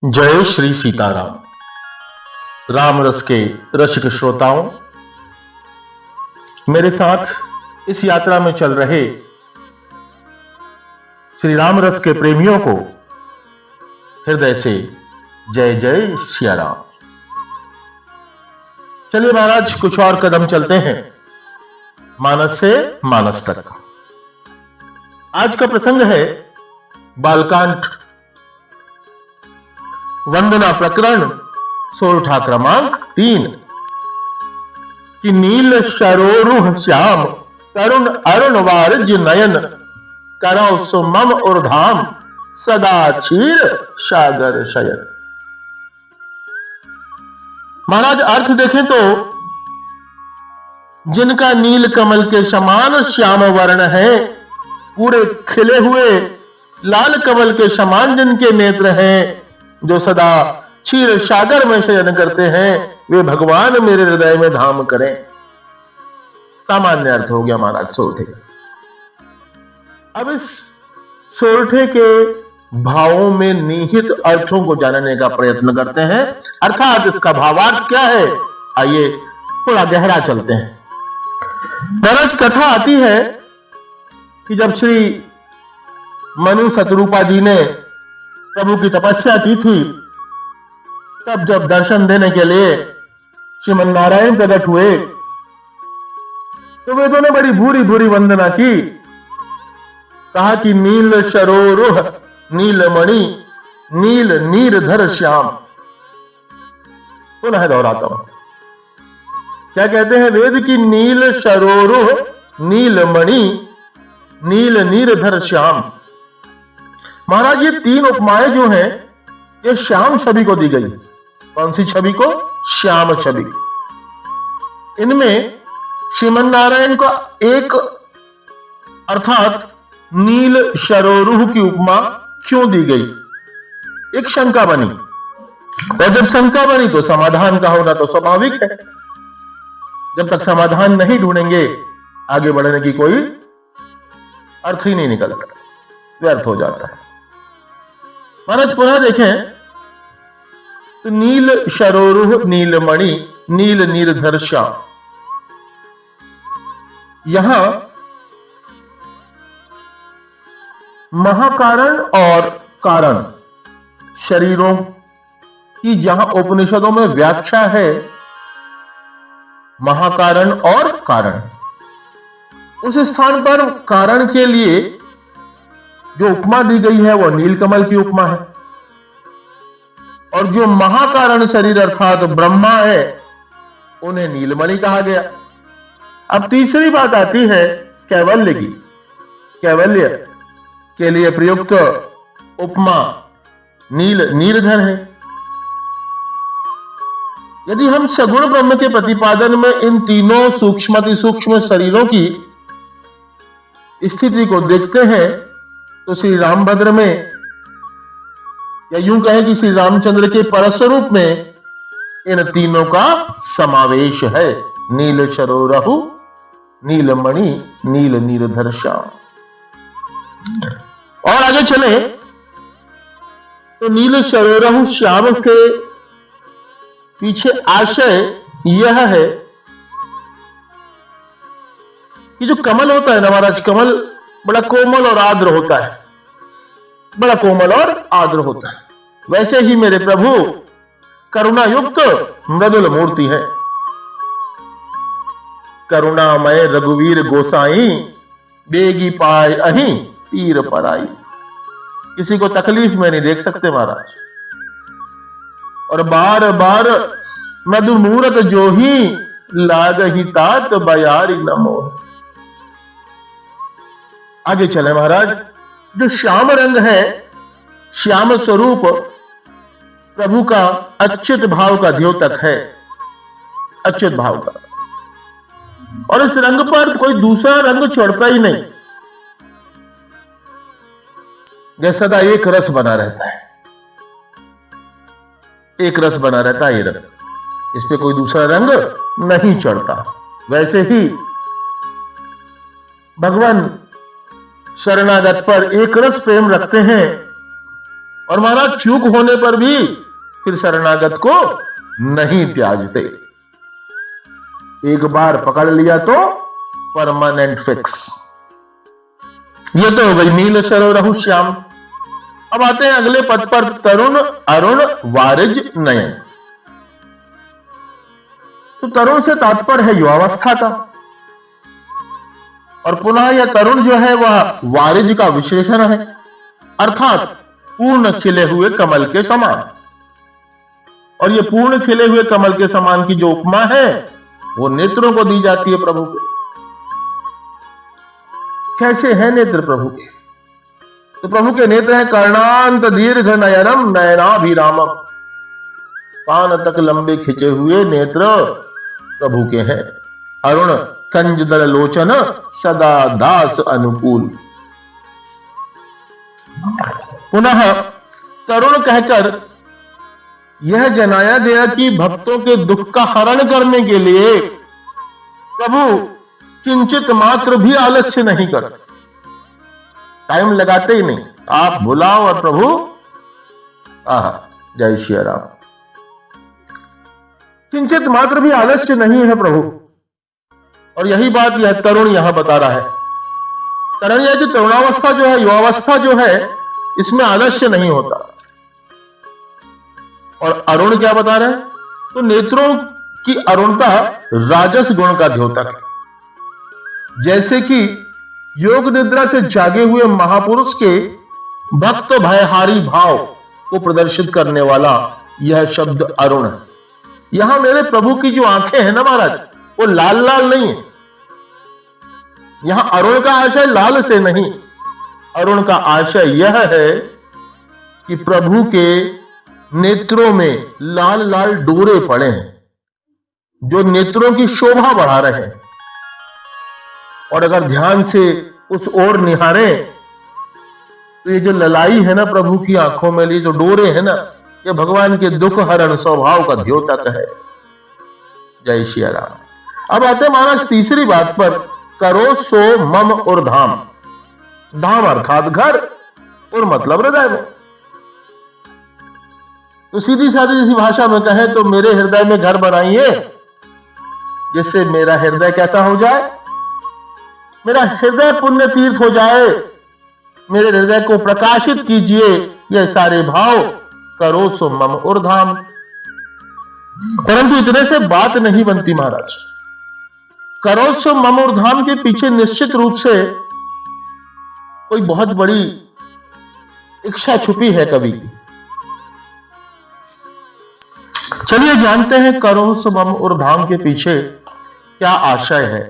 जय श्री सीताराम। राम रस के रसिक श्रोताओं, मेरे साथ इस यात्रा में चल रहे श्री राम रस के प्रेमियों को हृदय से जय जय सिया राम। चलिए महाराज, कुछ और कदम चलते हैं मानस से मानस तक। आज का प्रसंग है बालकांड वंदना प्रकरण सोरठा क्रमांक 3 कि नील शरोरुह श्याम तरुण अरुण वारज नयन करौ सुमम उर्धाम सदा क्षीर सागर शयन। महाराज, अर्थ देखें तो जिनका नील कमल के समान श्याम वर्ण है, पूरे खिले हुए लाल कमल के समान जिनके नेत्र हैं, जो सदा क्षीर सागर में शयन करते हैं, वे भगवान मेरे हृदय में धाम करें। सामान्य अर्थ हो गया महाराज सोरठे। अब इस सोरठे के भावों में निहित अर्थों को जानने का प्रयत्न करते हैं, अर्थात इसका भावार्थ क्या है। आइए थोड़ा गहरा चलते हैं। महाराज, कथा आती है कि जब श्री मनु शतरूपा जी ने प्रभु की तपस्या की थी, तब जब दर्शन देने के लिए श्रीमन नारायण प्रकट हुए, तो वे दोनों बड़ी भूरी भूरी वंदना की। कहा कि नील शरोरुह नीलमणि नील नीरधर श्याम। पुनः दोहराता हूं, क्या कहते हैं वेद की? नील शरोरुह नीलमणि नील नीरधर श्याम। महाराज, ये तीन उपमाएं जो हैं, ये श्याम छवि को दी गई। कौन सी छवि को? श्याम छवि। इनमें श्रीमन नारायण का एक अर्थात नील शरोरुह की उपमा क्यों दी गई? एक शंका बनी, और जब शंका बनी तो समाधान का होना तो स्वाभाविक है। जब तक समाधान नहीं ढूंढेंगे, आगे बढ़ने की कोई अर्थ ही नहीं निकलता, व्यर्थ हो जाता है। महाराज, पुनः देखें तो नील शरोरुह नीलमणि नील नीरधर श्याम। यहां महाकारण और कारण शरीरों की जहां उपनिषदों में व्याख्या है, महाकारण और कारण, उस स्थान पर कारण के लिए जो उपमा दी गई है वो नीलकमल की उपमा है, और जो महाकारण शरीर अर्थात ब्रह्मा है, उन्हें नीलमणि कहा गया। अब तीसरी बात आती है कैवल्य की। कैवल्य के लिए प्रयुक्त उपमा नील नीरधर है। यदि हम सगुण ब्रह्म के प्रतिपादन में इन तीनों सूक्ष्म सूक्ष्म शरीरों की स्थिति को देखते हैं, तो श्री रामभद्र में, या यूं कहें कि श्री रामचंद्र के परस्वरूप में इन तीनों का समावेश है। नील शरोरुह नीलमणि नील नीरधर श्याम। और आगे चले तो नील शरोरुह श्याम के पीछे आशय यह है कि जो कमल होता है ना महाराज, कमल बड़ा कोमल और आर्द्र होता है, बड़ा कोमल और आर्द्र होता है। वैसे ही मेरे प्रभु करुणा युक्त मृदुल मूर्ति है। करुणामय रघुवीर गोसाई बेगी पाए अहीं तीर पराई। किसी को तकलीफ में नहीं देख सकते महाराज, और बार बार मधु मूरत जो ही लाग ही तात बयारी नमो। आगे चले महाराज, जो श्याम रंग है, श्याम स्वरूप प्रभु का अच्युत भाव का द्योतक है, अच्युत भाव का, और इस रंग पर कोई दूसरा रंग चढ़ता ही नहीं। जैसे सदा एक रस बना रहता है, एक रस बना रहता है ये रंग, इस पे कोई दूसरा रंग नहीं चढ़ता। वैसे ही भगवान शरणागत पर एक रस प्रेम रखते हैं, और महाराज चूक होने पर भी फिर शरणागत को नहीं त्याजते। एक बार पकड़ लिया तो परमानेंट फिक्स। ये तो हो गई नील सरोरहु श्याम। अब आते हैं अगले पद पर, तरुण अरुण वारिज नयन। तो तरुण से तात्पर्य है युवावस्था का, और पुनः यह तरुण जो है वह वारिज का विशेषण है, अर्थात पूर्ण खिले हुए कमल के समान। और ये पूर्ण खिले हुए कमल के समान की जो उपमा है वो नेत्रों को दी जाती है प्रभु के। कैसे हैं नेत्र प्रभु के? तो प्रभु के नेत्र हैं कर्णांत दीर्घ नयनम नयनाभिरामम। कान तक लंबे खिंचे हुए नेत्र प्रभु के हैं। अरुण कंजदल लोचन सदा दास अनुकूल। पुनः तरुण कहकर यह जनाया गया कि भक्तों के दुख का हरण करने के लिए प्रभु किंचित मात्र भी आलस्य नहीं करते, टाइम लगाते ही नहीं। आप बुलाओ और प्रभु जय श्री राम। किंचित मात्र भी आलस्य नहीं है प्रभु। और यही बात यह तरुण यहां बता रहा है। कारण यह कि तरुणावस्था जो है, युवावस्था जो है, इसमें आलस्य नहीं होता। और अरुण क्या बता रहे हैं? तो नेत्रों की अरुणता राजस गुण का द्योतक है। जैसे कि योग निद्रा से जागे हुए महापुरुष के भक्त भयहारी भाव को प्रदर्शित करने वाला यह शब्द अरुण है। यहां मेरे प्रभु की जो आंखें हैं ना महाराज, वो लाल लाल नहीं है। यहां अरुण का आशय लाल से नहीं, अरुण का आशय यह है कि प्रभु के नेत्रों में लाल लाल डोरे पड़े हैं जो नेत्रों की शोभा बढ़ा रहे हैं। और अगर ध्यान से उस ओर निहारें तो ये जो ललाई है ना प्रभु की आंखों में, ये जो डोरे हैं ना, ये भगवान के दुख हरण स्वभाव का द्योतक है। जय श्री राम। अब आते महाराज तीसरी बात पर, करो सो मम और धाम। धाम अर्थात घर, और मतलब हृदय में। तो सीधी सादी इसी भाषा में कहें तो मेरे हृदय में घर बनाइए, जिससे मेरा हृदय कैसा हो जाए? मेरा हृदय पुण्य तीर्थ हो जाए। मेरे हृदय को प्रकाशित कीजिए। ये सारे भाव करो सो मम और धाम। परंतु इतने से बात नहीं बनती महाराज। करो सो मम और धाम के पीछे निश्चित रूप से कोई बहुत बड़ी इच्छा छुपी है कवि की। चलिए जानते हैं करो सो मम और धाम के पीछे क्या आशय है।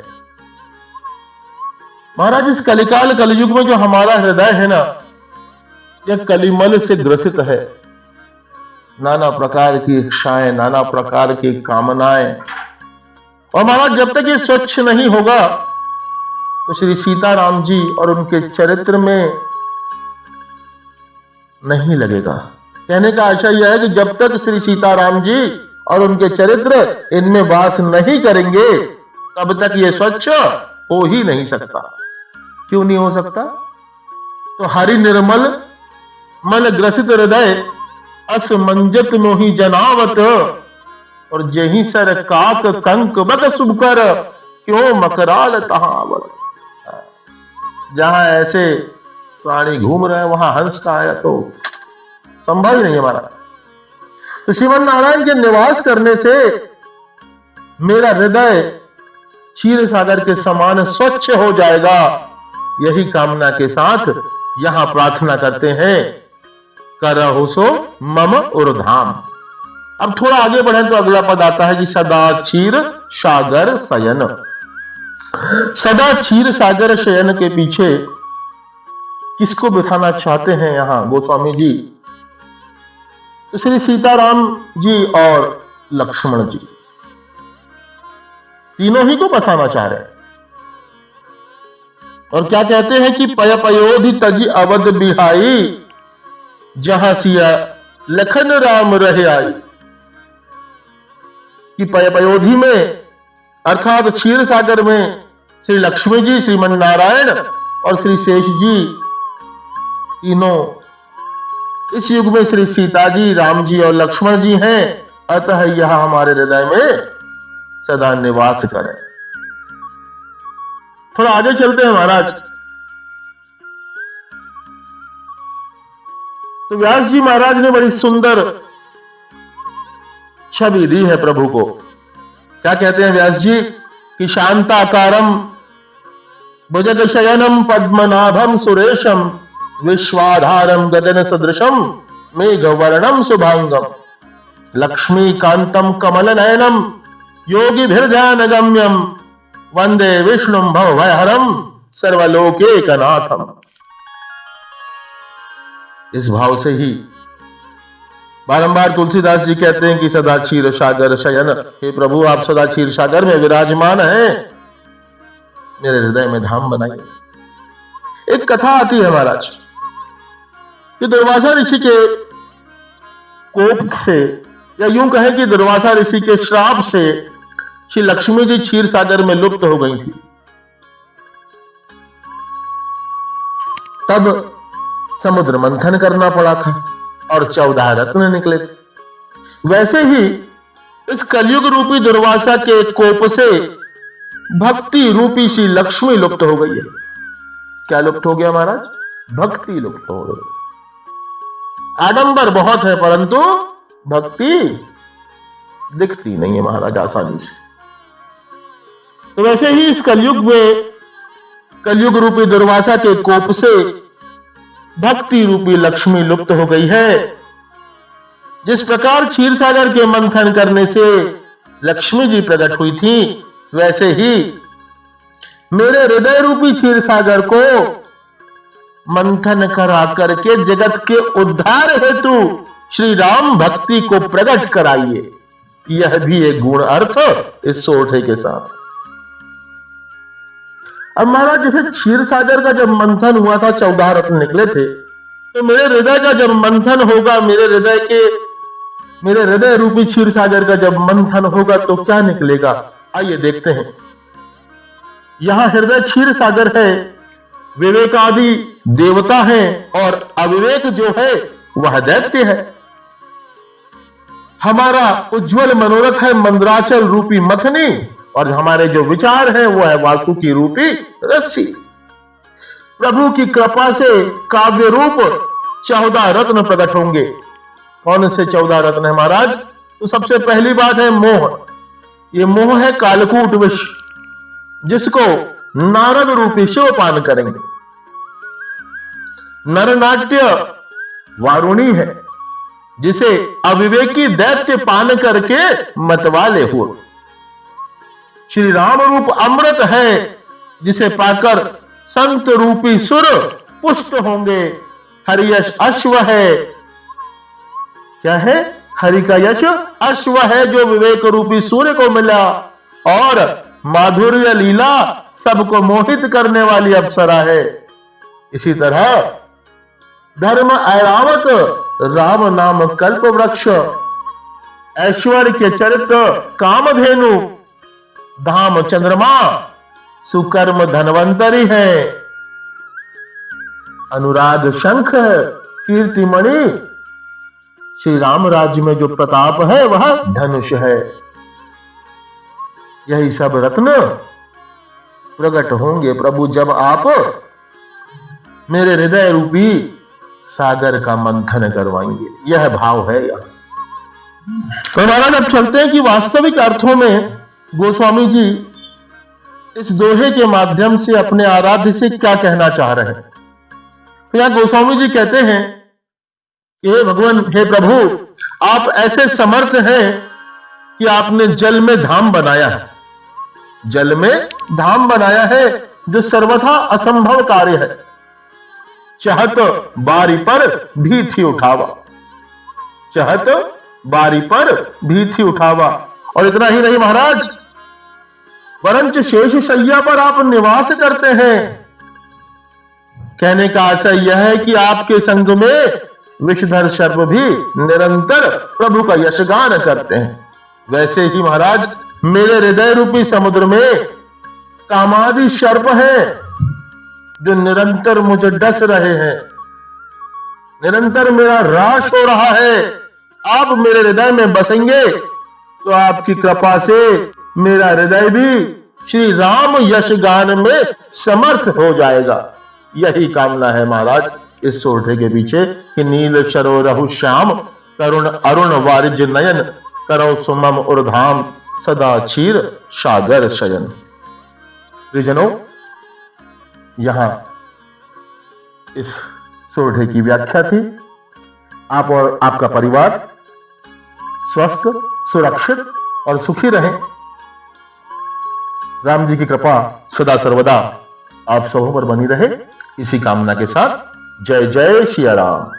महाराज इस कलिकाल कलयुग में जो हमारा हृदय है ना, यह कलिमल से ग्रसित है। नाना प्रकार की इच्छाएं, नाना प्रकार की कामनाएं। और महाराज जब तक ये स्वच्छ नहीं होगा तो श्री सीताराम जी और उनके चरित्र में नहीं लगेगा। कहने का आशय यह है कि जब तक श्री सीताराम जी और उनके चरित्र इनमें वास नहीं करेंगे तब तक ये स्वच्छ हो ही नहीं सकता। क्यों नहीं हो सकता? तो हरि निर्मल मन ग्रसित हृदय असमंजत मोहि जनावत, और जही सर काक कंक बक सुबकर क्यों मकराल तहावत। जहां ऐसे प्राणी घूम रहे हैं वहां हंस का आया तो संभव ही नहीं हमारा। तो श्रीमन नारायण के निवास करने से मेरा हृदय क्षीर सागर के समान स्वच्छ हो जाएगा। यही कामना के साथ यहां प्रार्थना करते हैं, करहु सो मम और धाम। अब थोड़ा आगे बढ़े तो अगला पद आता है कि सदा क्षीर सागर शयन। सदा क्षीर सागर शयन के पीछे किसको बिठाना चाहते हैं यहां गोस्वामी जी? तो श्री सीताराम जी और लक्ष्मण जी, तीनों ही को बसाना चाह रहे हैं। और क्या कहते हैं कि पय पयोधि तजी अवध बिहाई, जहां सिया लखन राम रहे आई। कि पय पयोधि में अर्थात क्षीर सागर में श्री लक्ष्मी जी, श्रीमन नारायण और श्री शेष जी तीनों इस युग में श्री सीता जी, राम जी और लक्ष्मण जी हैं, अतः यह हमारे हृदय में सदा निवास करें। थोड़ा आगे चलते हैं महाराज। तो व्यास जी महाराज ने बड़ी सुंदर छवि दी है प्रभु को। क्या कहते हैं व्यास जी कि शांताकारम भुजग शयनम पद्मनाभम सुरेशम विश्वाधारम गगन सदृशम मेघवर्णम शुभांगम लक्ष्मीकांतम कमल नयनम योगी ध्यान गम्यम वंदे विष्णु भवभयहरम सर्वलोकैकनाथम। इस भाव से ही बारंबार तुलसीदास जी कहते हैं कि सदा क्षीर सागर शयन, हे प्रभु आप सदा क्षीर सागर में विराजमान हैं, मेरे हृदय में धाम बनाइए। एक कथा आती है महाराज कि दुर्वासा ऋषि के कोप से, या यूं कहें कि दुर्वासा ऋषि के श्राप से श्री लक्ष्मी जी क्षीर सागर में लुप्त हो गई थी। तब समुद्र मंथन करना पड़ा था और 14 रत्न निकले थे। वैसे ही इस कलयुग रूपी दुर्वासा के कोप से भक्ति रूपी श्री लक्ष्मी लुप्त हो गई है। क्या लुप्त हो गया महाराज? भक्ति लुप्त हो गई। आडंबर बहुत है परंतु भक्ति दिखती नहीं है महाराज आसानी से। तो वैसे ही इस कलयुग में, कलयुग रूपी दुर्वासा के कोप से भक्ति रूपी लक्ष्मी लुप्त हो गई है। जिस प्रकार क्षीर सागर के मंथन करने से लक्ष्मी जी प्रकट हुई थी, वैसे ही मेरे हृदय रूपी क्षीर सागर को मंथन करा करके जगत के उद्धार हेतु श्री राम भक्ति को प्रकट कराइए। यह भी एक गुण अर्थ इस सोठे के साथ। अब महाराज जैसे क्षीर सागर का जब मंथन हुआ था 14 रत्न निकले थे, तो मेरे हृदय का जब मंथन होगा, मेरे हृदय रूपी क्षीर सागर का जब मंथन होगा तो क्या निकलेगा? आइए देखते हैं। यहां हृदय क्षीर सागर है, विवेकादि देवता है और अविवेक जो है वह दैत्य है। हमारा उज्जवल मनोरथ है मंद्राचल रूपी मथनी, और हमारे जो विचार हैं वो है वासुकी रूपी रस्सी। प्रभु की कृपा से काव्य रूप 14 रत्न प्रकट होंगे। कौन से 14 रत्न है महाराज? तो सबसे पहली बात है मोह। ये मोह है कालकूट विष, जिसको नारद रूपी शिव पान करेंगे। नरनाट्य वारुणी है, जिसे अविवेकी दैत्य पान करके मतवाले हुए। श्री राम रूप अमृत है, जिसे पाकर संत रूपी सुर पुष्ट होंगे। हरि यश अश्व है। क्या है? हरि का यश अश्व है जो विवेक रूपी सूर्य को मिला, और माधुर्य लीला सबको मोहित करने वाली अप्सरा है। इसी तरह धर्म ऐरावत राम नाम कल्प वृक्ष, ऐश्वर्य के चरित्र कामधेनु, धाम चंद्रमा सुकर्म धनवंतरी है। अनुराग शंख कीर्तिमणि, श्री राम राज्य में जो प्रताप है वह धनुष है। यही सब रत्न प्रकट होंगे प्रभु जब आप मेरे हृदय रूपी सागर का मंथन करवाएंगे। यह भाव है यह। तो महाराज अब चलते हैं कि वास्तविक अर्थों में गोस्वामी जी इस दोहे के माध्यम से अपने आराध्य से क्या कहना चाह रहे हैं। तो यहां गोस्वामी जी कहते हैं कि हे भगवान, हे प्रभु, आप ऐसे समर्थ हैं कि आपने जल में धाम बनाया है। जल में धाम बनाया है जो सर्वथा असंभव कार्य है। चाहत बारी पर भी थी उठावा, चाहत बारी पर भी थी उठावा। और इतना ही नहीं महाराज, वरंच शेष शैया पर आप निवास करते हैं। कहने का आशय यह है कि आपके संग में विषधर सर्प भी निरंतर प्रभु का यशगान करते हैं। वैसे ही महाराज मेरे हृदय रूपी समुद्र में कामादि सर्प हैं जो निरंतर मुझे डस रहे हैं। निरंतर मेरा राश हो रहा है, आप मेरे हृदय में बसेंगे तो आपकी कृपा से मेरा हृदय भी श्री राम यश गान में समर्थ हो जाएगा। यही कामना है महाराज इस सोरठे के पीछे कि नील सरोरहु श्याम करुण अरुण वारिज नयन करो सुमम उर्धाम सदा क्षीर सागर शयन। प्रियजनों, यहां इस सोरठे की व्याख्या थी। आप और आपका परिवार स्वस्थ, सुरक्षित और सुखी रहें। राम जी की कृपा सदा सर्वदा आप सबों पर बनी रहे, इसी कामना के साथ जय जय सिया राम।